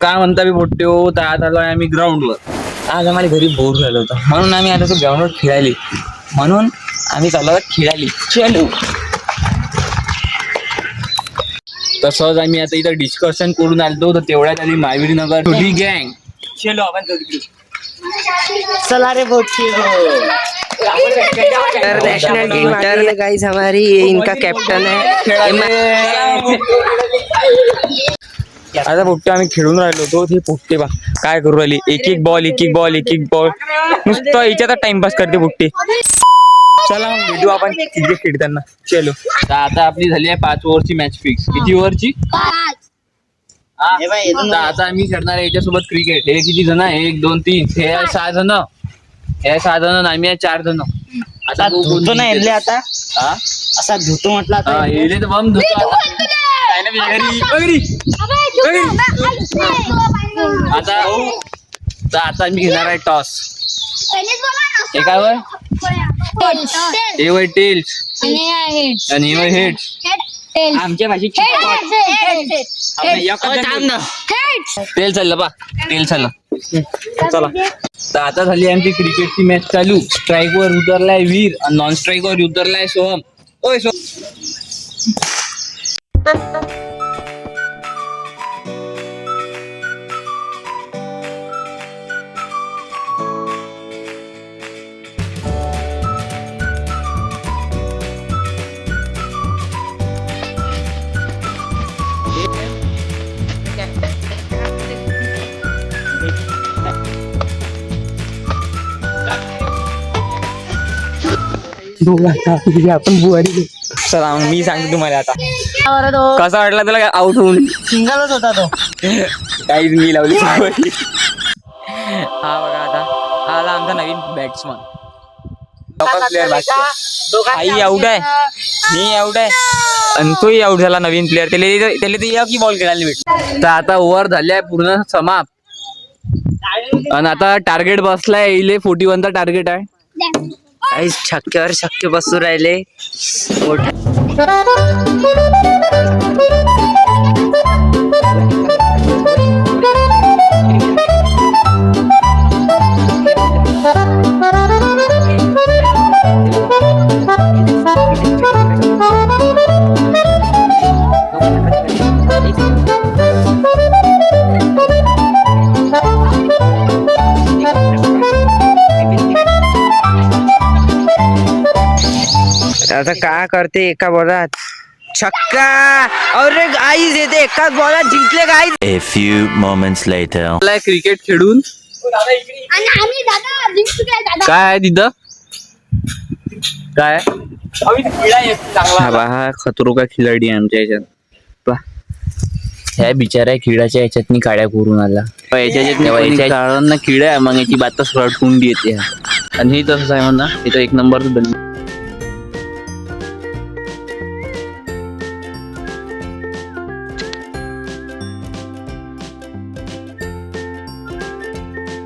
काय म्हणता मी बोलते हो, तर आज आलोय आम्ही ग्राउंडवर. आज आम्हाला घरी बोर झालं होतं म्हणून आम्ही आता तो ग्राउंडवर खेळायला म्हणून आम्ही चाललो खेळायला. चलो. तसंच आम्ही आता इथं डिस्कशन करून आलतो, तर तेवढ्यात आली महावीर नगर छोटी गँग. चलो आपण चला रे बोट. इंटरनेशनल टीम गाइस हमारी, ये इनका कैप्टन है. आता पोट्टे आम्ही खेळून राहिलो होतो. ते पोट्टे बा काय करू राहिली, एक एक बॉल नुसतं याच्यात टाइमपास करते पोट्टे. चला मग भेटू आपण क्रिकेट खेळताना. चलो. तर आता आपली झाली आहे 5 ओव्हरची मॅच फिक्स. किती ओव्हरची? 5. तर आता आम्ही खेळणार आहे याच्यासोबत क्रिकेट. हे किती जण आहे? 1 2 3 हे 6 जण. हे 6 जण, आम्ही आहे 4 जण. आता धुतो ना येले आता. हा असा धुतो म्हटलं आता. येले तर बम धुतो आता. आता आम्ही घेणार आहे टॉस. हे काय वय? हे वय टेल्स आणि हे वय हेड्स. आमच्या भाषेत तेल चाललं बा, तेल चाललं. चला. तर आता झाली आमची क्रिकेटची मॅच चालू. स्ट्राईक वर उतरलाय वीर आणि नॉन स्ट्राईक वर उतरलाय सोहम. ओय सोहम. आपण बुवारी. चला मग मी सांगतो तुम्हाला आता कसा वाटला तुला आउट होऊन. सिंगलच होता तो. काहीच मी लावली. हा बघा आता हा आला आमचा नवीन बॅट्समन. प्लेअर आई आउट आहे, मी आउट आहे आणि तोही आउट झाला. नवीन प्लेअर त्याला ते की बॉल खेळायला भेट. तर आता ओव्हर झाल्या पूर्ण समाप्त. आणि आता टार्गेट बसलाय. इले 41चा टार्गेट आहे. गाइस छक्क्यावर छक्के बसू राहिले. आता काय करते, एका बॉलात छक्का. अरे गाईज येते एकाच बॉलात जिंकले guys. A few moments later. Cricket खेळून काय आहे तिथं? काय हा खतरो का खिलाडी आमच्या याच्यात. ह्या बिचाऱ्या किड्याच्या याच्यात काड्या करून आला. याच्या काळांना किड्या आहे, मग याची बात सरळ कुंडी येते. आणि हे तसंच आहे म्हणा. इथं 1 नंबरच बनली.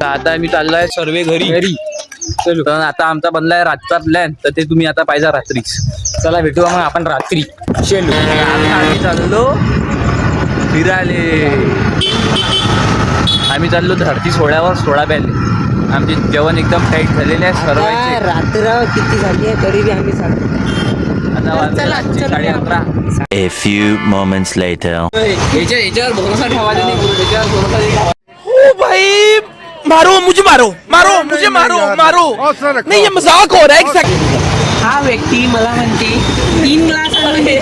आता आम्ही चाललोय सर्वे घरी. चलो. आता आमचा बनलाय रातचा प्लॅन, तर ते तुम्ही आता पाहिजे रात्रीच. चला भेटू मग आपण रात्री. चलो. आता आम्ही चाललो फिरायले. आम्ही चाललो धरती सोहळ्यावर सोळा प्याले. आमचे जेवण एकदम टाईट झालेले आहे सर्व. रात्र किती झाली आहे तरी बी आम्ही चालतो. आता वाजले रातचे 11:30. A few moments later. याच्यावर भरोसा ठेवायचा नाही. याच्यावर भरोसा नाही. ओ भाई मारो मुझे, मारो मुझे, मारो नहीं, ये मजाक हो रहा है. एक सेकंड. हा व्यक्ती मला म्हणते 3 ग्लास पाहिजे.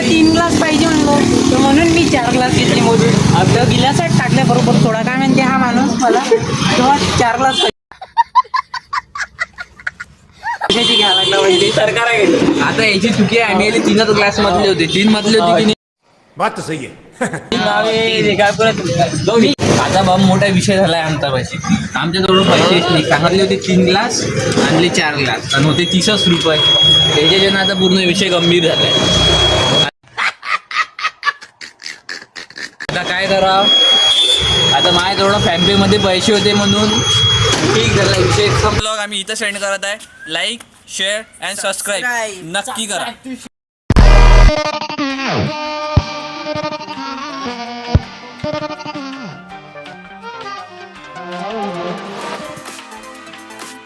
3 ग्लास पाहिजे म्हणलो, म्हणून मी 4 ग्लास घेतले मोजून. आपल्या गिलासात टाकल्या बरोबर थोडा. काय म्हणते हा माणूस मला तेव्हा 4 ग्लास घ्यायला लागला. म्हणजे सरकार आहे. आता याची चुकी आहे. आम्ही 3च ग्लास मधले होते. 3 मधले होते की बात तो सही है. आता बाबा मोठा विषय झालाय आमचा पाशी. आमच्याजवळ पैसेच नाही. सांगितले होते 3 ग्लास, आणले 4 ग्लास आणि होते 30 रुपये. त्याच्याच्यानं आता पूर्ण विषय गंभीर झालाय. आता काय करावं? आता माझ्याजवळ फॅमिली मध्ये पैसे होते म्हणून ठीक झाला विषय. ब्लॉग आम्ही इथं सेंड करत आहे. लाईक, शेअर अँड सबस्क्राईब नक्की करा.